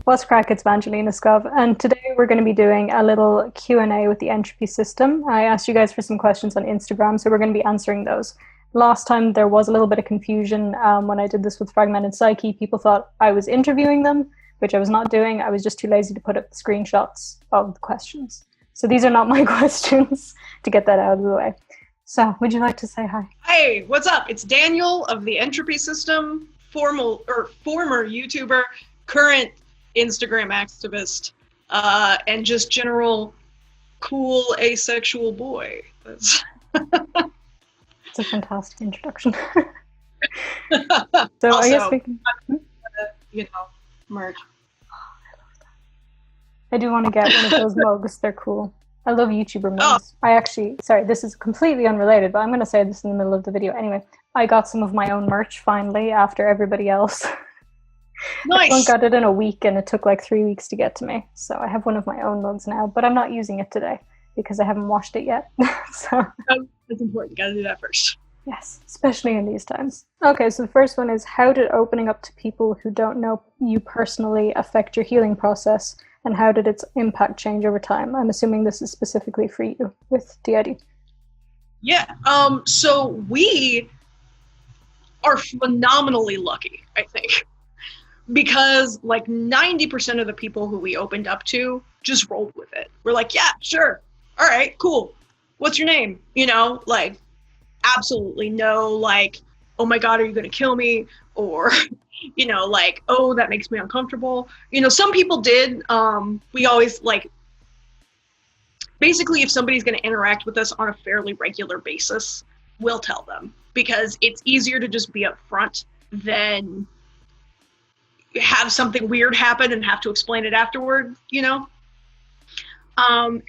What's crack? It's VangelinaSkov, and today we're going to be doing a little Q&A with the Entropy system. I asked you guys for some questions on Instagram, so we're going to be answering those. Last time there was a little bit of confusion when I did this with Fragmented Psyche. People thought I was interviewing them, which I was not doing. I was just too lazy to put up the screenshots of the questions. So these are not my questions, to get that out of the way. So, would you like to say hi? Hey, what's up? It's Daniel of the Entropy system, former YouTuber, current Instagram activist, and just general cool asexual boy. It's a fantastic introduction. So also, I guess we can, merch. I do want to get one of those mugs. They're cool. I love YouTuber mugs. Sorry, this is completely unrelated, but I'm going to say this in the middle of the video. Anyway, I got some of my own merch finally after everybody else. Nice. I got it in a week and it took like 3 weeks to get to me. So I have one of my own mugs now, but I'm not using it today because I haven't washed it yet. So that's important. Gotta do that first. Yes, especially in these times. Okay, so the first one is, how did opening up to people who don't know you personally affect your healing process? And how did its impact change over time? I'm assuming this is specifically for you with DID. Yeah, so we are phenomenally lucky, I think. Because like 90% of the people who we opened up to just rolled with it. We're like, yeah, sure. All right, cool. What's your name? Like absolutely no, like, oh my God, are you going to kill me? Or, like, oh, that makes me uncomfortable. Some people did. We always like, basically if somebody's going to interact with us on a fairly regular basis, we'll tell them because it's easier to just be upfront than have something weird happen and have to explain it afterward,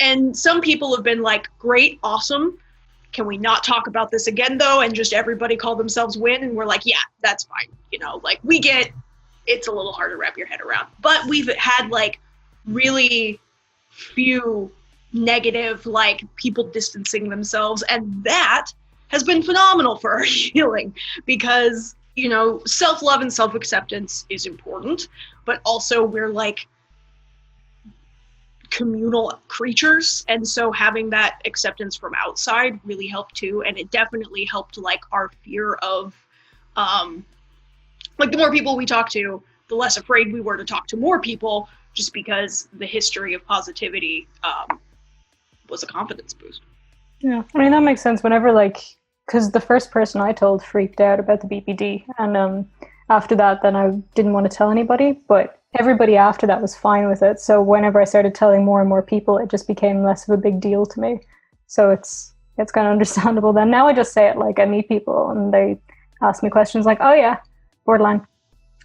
and some people have been like, great, awesome. Can we not talk about this again though? And just everybody call themselves win. And we're like, yeah, that's fine. Like we get, it's a little hard to wrap your head around, but we've had like really few negative, like people distancing themselves. And that has been phenomenal for our healing because self-love and self-acceptance is important, but also we're like communal creatures. And so having that acceptance from outside really helped too. And it definitely helped like our fear of, like the more people we talk to, the less afraid we were to talk to more people just because the history of positivity was a confidence boost. Yeah, I mean, that makes sense. Whenever because the first person I told freaked out about the BPD, and after that, then I didn't want to tell anybody, but everybody after that was fine with it. So whenever I started telling more and more people, it just became less of a big deal to me. So it's kind of understandable then. Now I just say it like I meet people and they ask me questions like, oh yeah, borderline,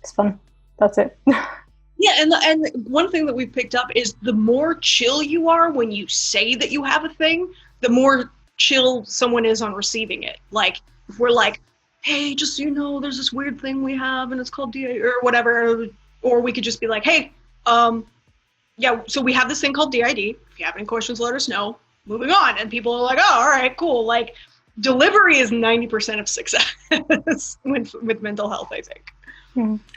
it's fun. That's it. Yeah, and one thing that we've picked up is the more chill you are when you say that you have a thing, the more chill someone is on receiving it. Like if we're like, hey, just so you know, there's this weird thing we have and it's called DID or whatever, or we could just be like, hey, yeah, so we have this thing called DID. If you have any questions, let us know. Moving on. And people are like, oh, all right, cool. Like delivery is 90% of success with mental health, I think.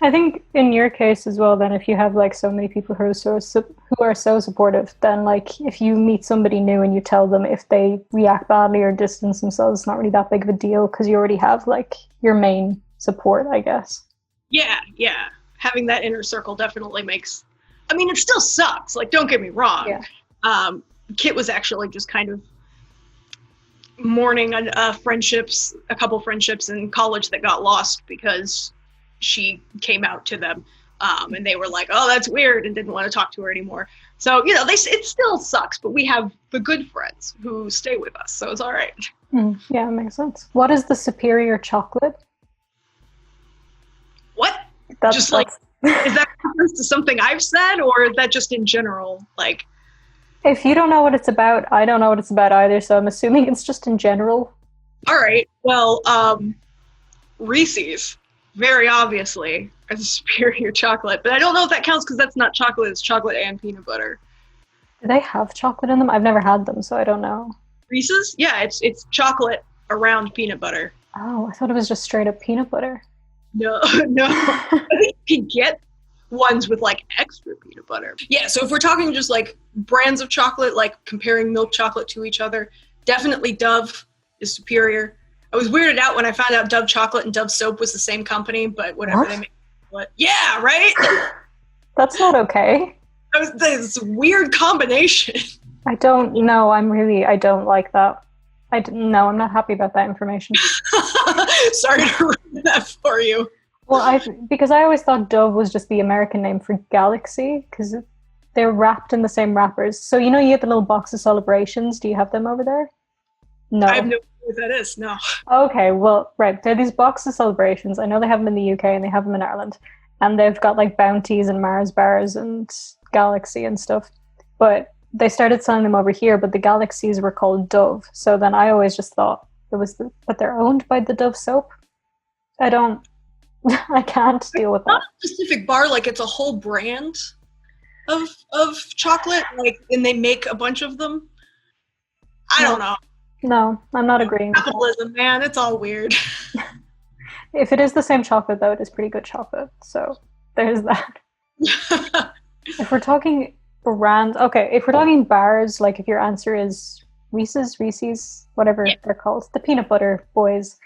I think in your case as well, then if you have like so many people who are so supportive, then like if you meet somebody new and you tell them, if they react badly or distance themselves, it's not really that big of a deal because you already have like your main support, I guess. Yeah. Having that inner circle definitely makes, I mean, it still sucks. Like, don't get me wrong. Yeah. Kit was actually just kind of mourning a couple friendships in college that got lost because she came out to them and they were like, oh, that's weird, and didn't want to talk to her anymore. So it still sucks, but we have the good friends who stay with us, so it's all right. Yeah, it makes sense. What is the superior chocolate? What? Is that reference to something I've said, or is that just in general? Like, if you don't know what it's about, I don't know what it's about either, so I'm assuming it's just in general. All right, well, Reese's very obviously as a superior chocolate, but I don't know if that counts because that's not chocolate, it's chocolate and peanut butter. Do they have chocolate in them? I've never had them, so I don't know. Reese's? Yeah, it's chocolate around peanut butter. Oh, I thought it was just straight up peanut butter. No. I think you can get ones with like extra peanut butter. Yeah, so if we're talking just like brands of chocolate, like comparing milk chocolate to each other, definitely Dove is superior. I was weirded out when I found out Dove chocolate and Dove soap was the same company, but whatever. What? They make chocolate. Yeah, right? That's not okay. This weird combination. I don't know. I don't like that. No, I'm not happy about that information. Sorry to ruin that for you. Well, because I always thought Dove was just the American name for Galaxy, because they're wrapped in the same wrappers. So, you get the little box of Celebrations. Do you have them over there? No. I have no clue what that is, no. Okay, well, right. They're these box of Celebrations. I know they have them in the UK and they have them in Ireland. And they've got like Bounties and Mars bars and Galaxy and stuff. But they started selling them over here, but the Galaxies were called Dove. So then I always just thought it was but they're owned by the Dove soap. I can't deal with that. Not a specific bar, like it's a whole brand of chocolate, like, and they make a bunch of them. I don't know. No, I'm not agreeing. Capitalism, man, it's all weird. If it is the same chocolate, though, it is pretty good chocolate. So there's that. If we're talking brands, okay, if we're talking bars, like if your answer is Reese's, whatever they're called, the peanut butter boys,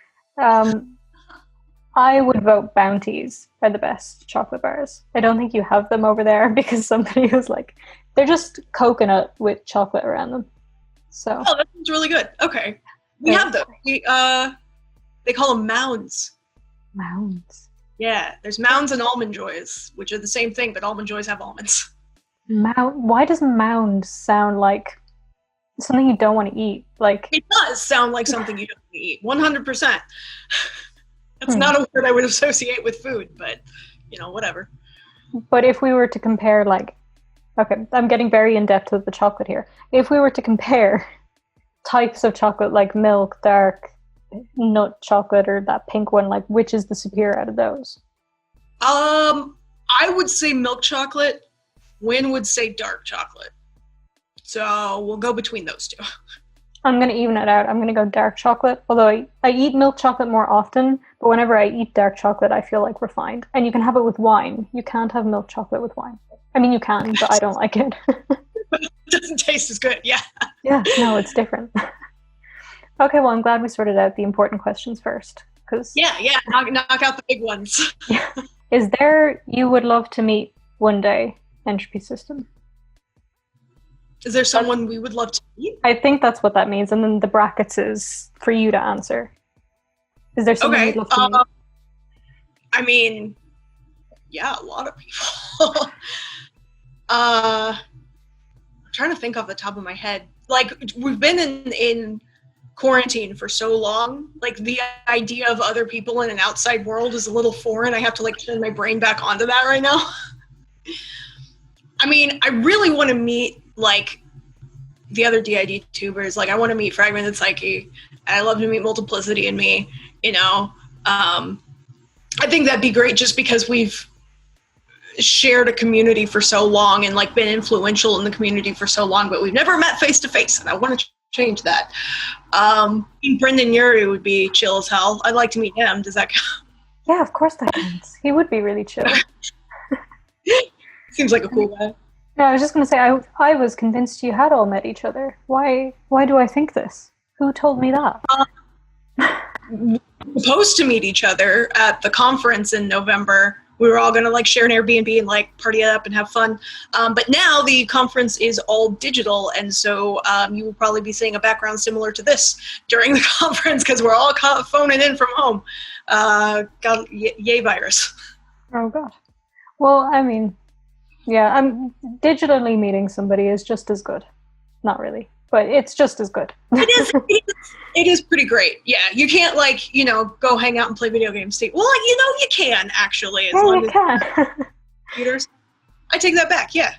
I would vote Bounties are the best chocolate bars. I don't think you have them over there because somebody was like, they're just coconut with chocolate around them. So. Oh, that sounds really good. Okay. We have them. They call them Mounds. Mounds? Yeah, there's Mounds and Almond Joys, which are the same thing, but Almond Joys have almonds. Why does Mound sound like something you don't want to eat? Like it does sound like something you don't want to eat. 100%. That's not a word I would associate with food, but, whatever. But if we were to compare, like, okay, I'm getting very in-depth with the chocolate here. If we were to compare types of chocolate, like milk, dark, nut chocolate, or that pink one, like, which is the superior out of those? I would say milk chocolate. Wynn would say dark chocolate. So we'll go between those two. I'm going to even it out. I'm going to go dark chocolate. Although I eat milk chocolate more often, but whenever I eat dark chocolate, I feel like refined. And you can have it with wine. You can't have milk chocolate with wine. I mean, you can, but I don't like it. It doesn't taste as good, yeah. Yeah, no, it's different. Okay, well, I'm glad we sorted out the important questions first. Yeah, knock out the big ones. Is there you would love to meet one day entropy system? Is there someone we would love to meet? I think that's what that means. And then the brackets is for you to answer. Is there someone you'd love to meet? I mean, yeah, a lot of people. I'm trying to think off the top of my head. Like, we've been in quarantine for so long. Like, the idea of other people in an outside world is a little foreign. I have to, like, turn my brain back onto that right now. I mean, I really want to meet, like, the other DID tubers. Like, I want to meet Fragmented Psyche, and I love to meet Multiplicity and me, I think that'd be great just because we've shared a community for so long and, like, been influential in the community for so long, but we've never met face-to-face, and I want to change that. Brendan Urie would be chill as hell. I'd like to meet him. Does that count? Yeah, of course that counts. He would be really chill. Seems like a cool guy. No, I was just going to say, I was convinced you had all met each other. Why do I think this? Who told me that? We're supposed to meet each other at the conference in November. We were all going to, like, share an Airbnb and, like, party it up and have fun. But now the conference is all digital, and so you will probably be seeing a background similar to this during the conference because we're all phoning in from home. Yay virus. Oh, God. Well, I mean, yeah, I'm digitally meeting somebody is just as good. Not really, but it's just as good. It is pretty great. Yeah, you can't, like, go hang out and play video games. Well, like, you can, actually. As long you can. Computers. I take that back, yeah.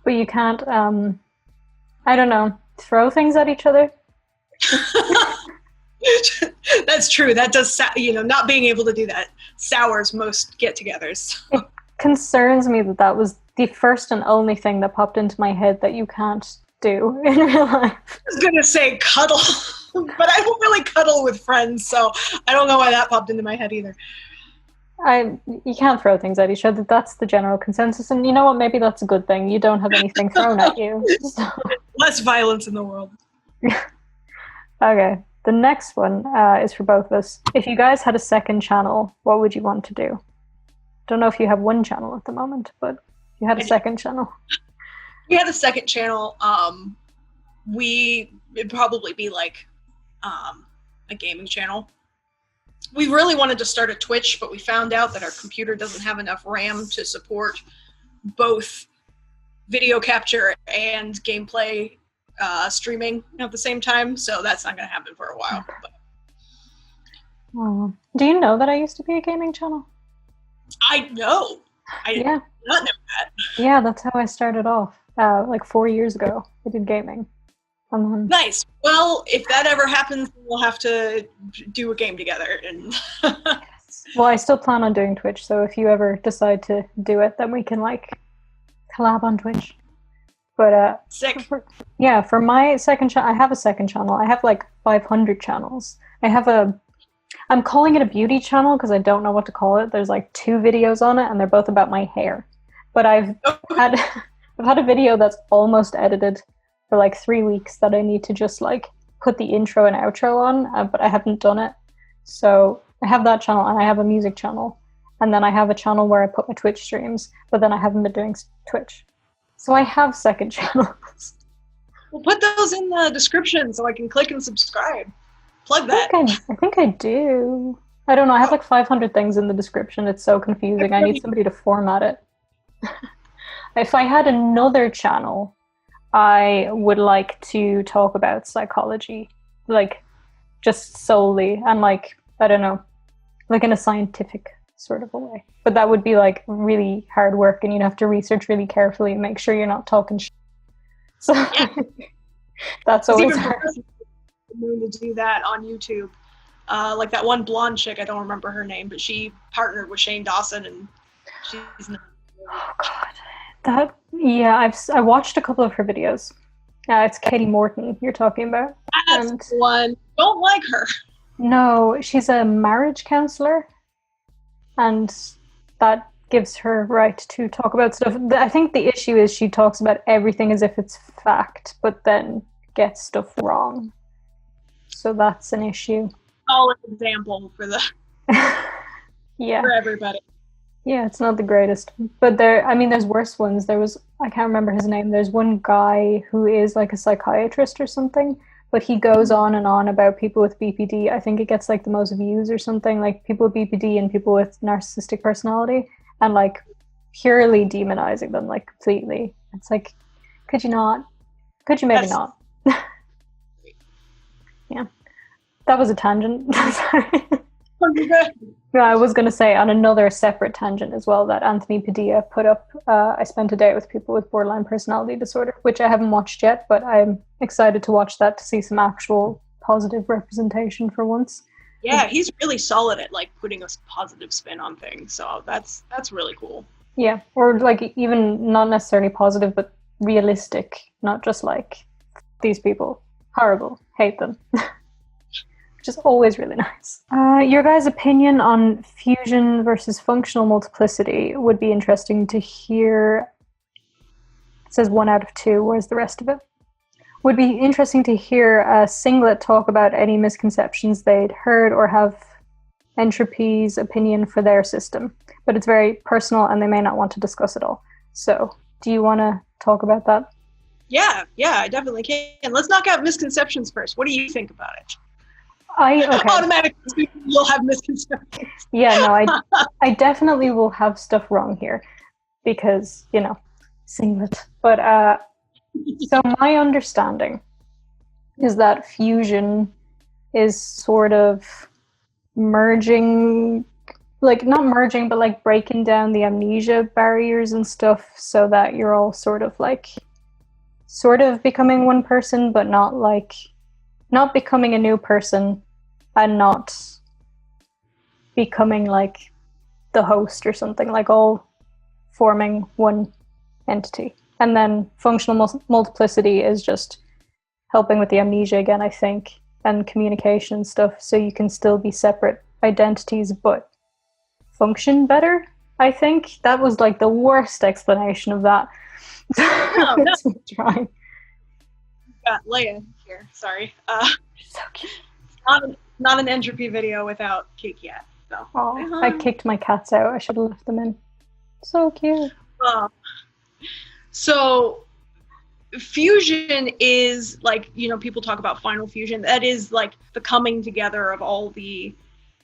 But you can't, I don't know, throw things at each other? That's true. That does, not being able to do that sours most get-togethers. It concerns me that was the first and only thing that popped into my head that you can't do in real life. I was going to say cuddle, but I don't really cuddle with friends, so I don't know why that popped into my head either. You can't throw things at each other. That's the general consensus. And you know what? Maybe that's a good thing. You don't have anything thrown at you. So. Less violence in the world. Okay. The next one is for both of us. If you guys had a second channel, what would you want to do? Don't know if you have one channel at the moment, but if you had a second channel. We had a second channel. It'd probably be like a gaming channel. We really wanted to start a Twitch, but we found out that our computer doesn't have enough RAM to support both video capture and gameplay streaming at the same time, so that's not going to happen for a while. But. Oh. Do you know that I used to be a gaming channel? I know. I did not know that. Yeah, that's how I started off. Like 4 years ago, I did gaming. Nice. Well, if that ever happens, we'll have to do a game together. And well, I still plan on doing Twitch, so if you ever decide to do it, then we can like collab on Twitch. But sick. For my second channel, I have a second channel. I have like 500 channels. I'm calling it a beauty channel because I don't know what to call it. There's like 2 videos on it, and they're both about my hair. But I've had a video that's almost edited for like 3 weeks that I need to just like put the intro and outro on, but I haven't done it. So I have that channel, and I have a music channel, and then I have a channel where I put my Twitch streams, but then I haven't been doing Twitch. So I have second channels. We'll put those in the description so I can click and subscribe. Plug that. I think I do. I don't know. I have like 500 things in the description. It's so confusing. I need somebody to format it. If I had another channel, I would like to talk about psychology, like just solely, and like, I don't know, like in a scientific sort of a way. But that would be like really hard work, and you'd have to research really carefully and make sure you're not talking shit. So that's always hard. To do that on YouTube. Like that one blonde chick, I don't remember her name, but she partnered with Shane Dawson, and she's not. Oh God, I watched a couple of her videos. It's Katie Morton you're talking about. That's one. Don't like her. No, she's a marriage counselor, and that gives her right to talk about stuff. I think the issue is she talks about everything as if it's fact, but then gets stuff wrong. So that's an issue. Solid example for the for everybody. Yeah, it's not the greatest. But there's worse ones. I can't remember his name. There's one guy who is like a psychiatrist or something, but he goes on and on about people with BPD. I think it gets like the most views or something, like people with BPD and people with narcissistic personality, and like purely demonizing them like completely. It's like, could you not? Could you maybe not? Yeah. That was a tangent. Sorry. Yeah, I was going to say on another separate tangent as well that Anthony Padilla put up, I spent a day with people with borderline personality disorder, which I haven't watched yet, but I'm excited to watch that to see some actual positive representation for once. Yeah, he's really solid at like putting a positive spin on things, so that's really cool. Yeah, or like even not necessarily positive, but realistic, not just like these people, horrible, hate them. Which is always really nice. Your guys' opinion on fusion versus functional multiplicity would be interesting to hear. It says 1 out of 2. Where's the rest of it? Would be interesting to hear a singlet talk about any misconceptions they'd heard or have Entropy's opinion for their system. But it's very personal and they may not want to discuss it all. So, do you want to talk about that? Yeah, I definitely can. Let's knock out misconceptions first. What do you think about it? Automatically, you'll have misconceptions. Yeah, no, I definitely will have stuff wrong here because, singlet. But so my understanding is that fusion is sort of merging, like not merging, but like breaking down the amnesia barriers and stuff so that you're all sort of becoming one person, but not becoming a new person and not becoming like the host or something, like all forming one entity. And then functional multiplicity is just helping with the amnesia again, I think, and communication and stuff, so you can still be separate identities but function better. I think that was like the worst explanation of that. No, no. Trying. Got Leia here. Sorry. So cute. Not an entropy video without Kate yet. So. Oh, I kicked my cats out. I should have left them in. So cute. So fusion is like, you know, people talk about final fusion. That is like the coming together of all the,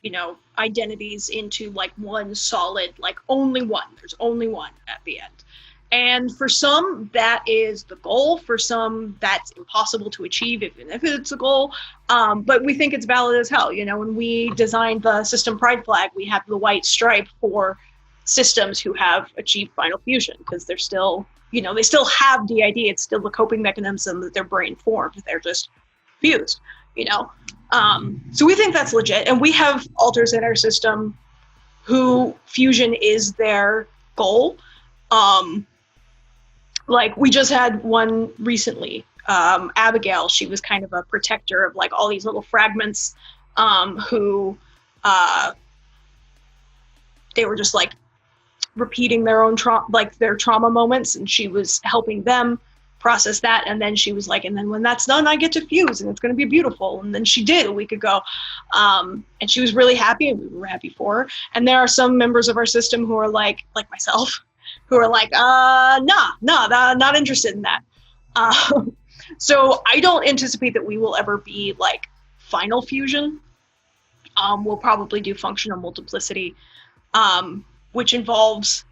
you know, identities into like one solid, like only one. There's only one at the end. And for some, that is the goal. For some, that's impossible to achieve, even if it's a goal. But we think it's valid as hell. You know, when we designed the system pride flag, we have the white stripe for systems who have achieved final fusion, because they're still, you know, they still have DID. It's still the coping mechanism that their brain formed. They're just fused, you know. So we think that's legit. And we have alters in our system who fusion is their goal. Like we just had one recently, Abigail. She was kind of a protector of like all these little fragments who they were just like repeating their own their trauma moments, and she was helping them process that. And then she was like, and then when that's done, I get to fuse and it's going to be beautiful. And then she did a week ago. And she was really happy, and we were happy for her. And there are some members of our system who are like myself, who are like, not interested in that. So I don't anticipate that we will ever be like final fusion. We'll probably do functional multiplicity, which involves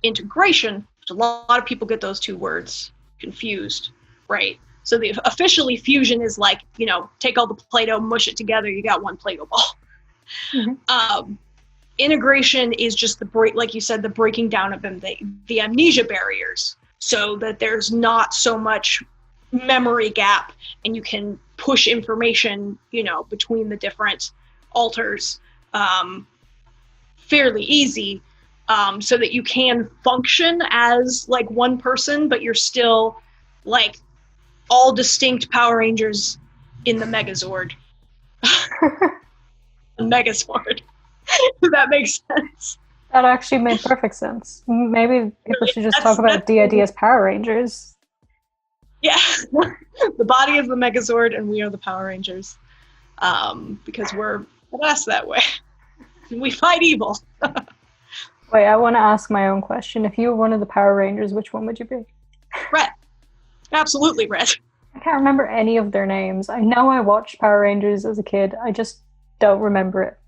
integration. A lot of people get those two words confused, right? So the officially fusion is like, you know, take all the Play-Doh, mush it together, you got one Play-Doh ball. Mm-hmm. Integration is just like you said, the breaking down of them, the amnesia barriers, so that there's not so much memory gap, and you can push information, you know, between the different alters fairly easy, so that you can function as like one person, but you're still like all distinct Power Rangers in the Megazord. Megazord. If that makes sense. That actually made perfect sense. Maybe people should just talk about DID as Power Rangers. Yeah. The body is the Megazord, and we are the Power Rangers. Because we're badass that way. We fight evil. Wait, I want to ask my own question. If you were one of the Power Rangers, which one would you be? Red. Absolutely red. I can't remember any of their names. I know I watched Power Rangers as a kid. I just don't remember it.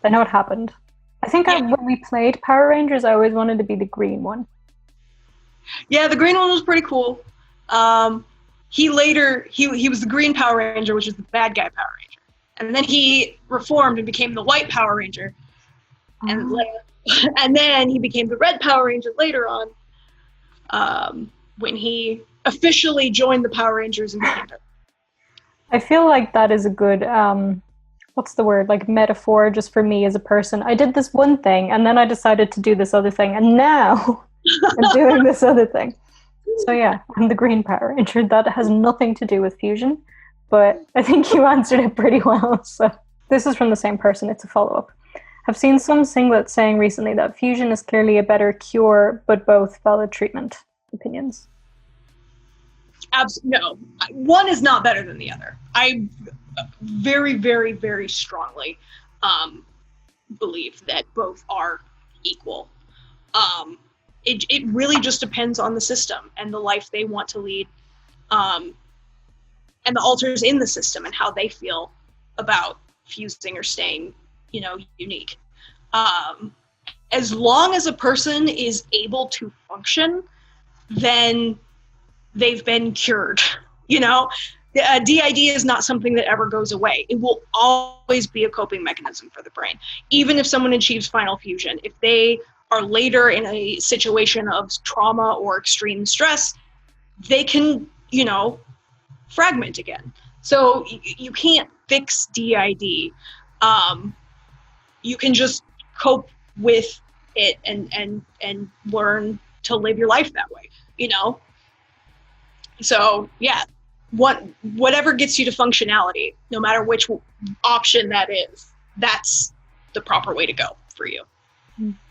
I know it happened. I think when we played Power Rangers, I always wanted to be the green one. Yeah, the green one was pretty cool. He was the green Power Ranger, which is the bad guy Power Ranger. And then he reformed and became the white Power Ranger. And then he became the red Power Ranger later on, when he officially joined the Power Rangers and became it. I feel like that is a good... what's the word, like metaphor just for me as a person. I did this one thing, and then I decided to do this other thing, and now I'm doing this other thing. So yeah, I'm the green Power Ranger. That has nothing to do with fusion, but I think you answered it pretty well. So this is from the same person. It's a follow-up. I've seen some singlets saying recently that fusion is clearly a better cure, but both valid treatment. Opinions? No, one is not better than the other. I very, very, very strongly believe that both are equal. It really just depends on the system and the life they want to lead, and the alters in the system and how they feel about fusing or staying, you know, unique. As long as a person is able to function, then they've been cured, you know? DID is not something that ever goes away. It will always be a coping mechanism for the brain. Even if someone achieves final fusion, if they are later in a situation of trauma or extreme stress, they can, you know, fragment again. So you can't fix DID. You can just cope with it and learn to live your life that way, you know? So yeah, whatever gets you to functionality, no matter which option that is, that's the proper way to go for you.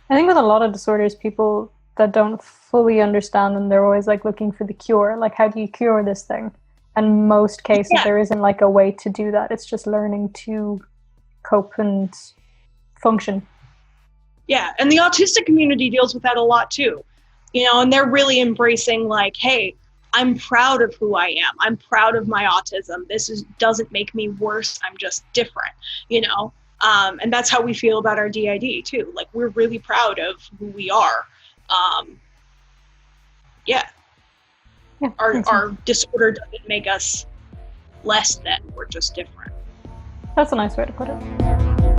I think with a lot of disorders, people that don't fully understand them, they're always like looking for the cure. Like, how do you cure this thing? And most cases, Yeah, there isn't like a way to do that. It's just learning to cope and function. yeah. And the autistic community deals with that a lot too, and they're really embracing like, hey, I'm proud of who I am. I'm proud of my autism. Doesn't make me worse. I'm just different, and that's how we feel about our DID too. Like, we're really proud of who we are. Um, yeah. Yeah, Our disorder doesn't make us less than. We're just different. that's a nice way to put it.